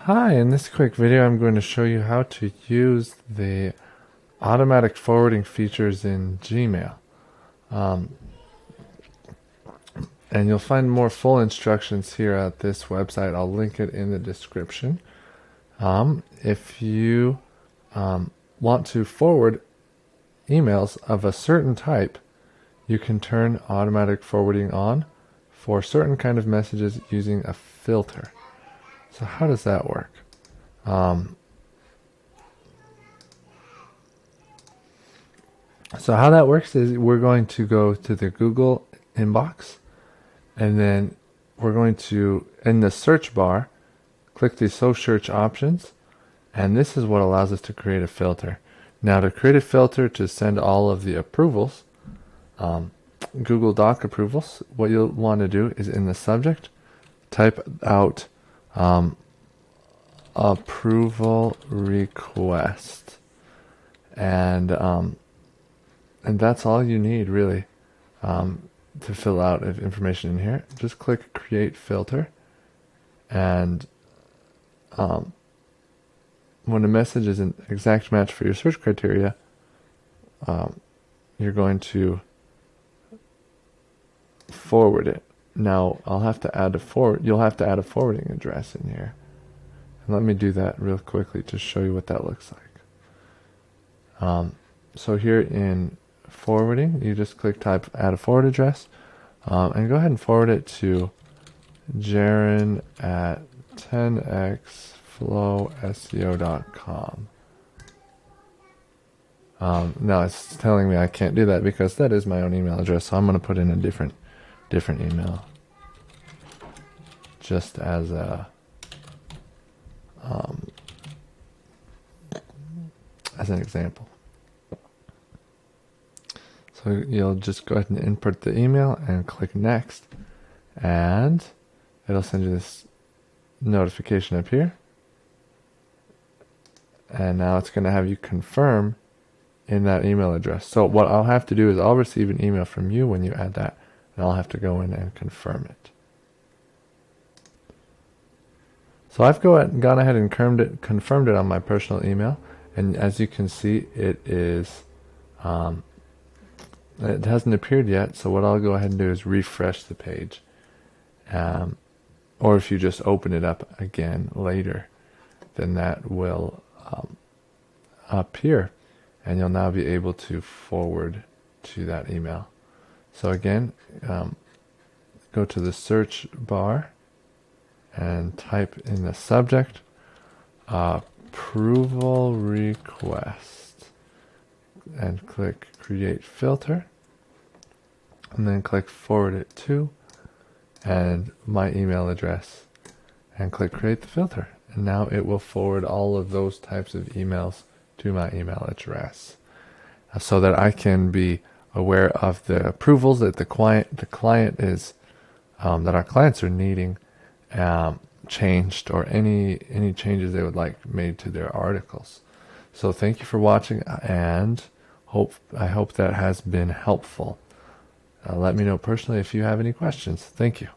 Hi, in this quick video I'm going to show you how to use the automatic forwarding features in Gmail. And you'll find more full instructions here at this website. I'll link it in the description. If you want to forward emails of a certain type, you can turn automatic forwarding on for certain kind of messages using a filter. So how does that work? So how that works is we're going to go to the Google Inbox, and then we're going to, in the search bar, click the Show Search options, and this is what allows us to create a filter. Now, to create a filter to send all of the approvals, Google Doc approvals, what you'll want to do is in the subject, type out approval request, and that's all you need really to fill out information in here. Just click Create Filter, and when a message is an exact match for your search criteria, you're going to forward it. Now I'll have to add you'll have to add a forwarding address in here. And let me do that real quickly to show you what that looks like. So here in forwarding, you just click type add a forward address, and go ahead and forward it to Jaron at 10xflowseo.com. Now it's telling me I can't do that because that is my own email address, so I'm going to put in a different email just as an example. So you'll just go ahead and input the email and click next, and it'll send you this notification up here, and now it's going to have you confirm in that email address. So what I'll have to do is I'll receive an email from you when you add that, and I'll have to go in and confirm it. So I've gone ahead and confirmed it on my personal email, and as you can see, it is it hasn't appeared yet. So what I'll go ahead and do is refresh the page, or if you just open it up again later, then that will appear, and you'll now be able to forward to that email. So again, go to the search bar and type in the subject approval request, and click Create Filter, and then click Forward it to, and my email address, and click Create the Filter, and now it will forward all of those types of emails to my email address, so that I can be aware of the approvals that the client is that our clients are needing changed, or any changes they would like made to their articles. So thank you for watching, and I hope that has been helpful. Let me know personally if you have any questions. Thank you.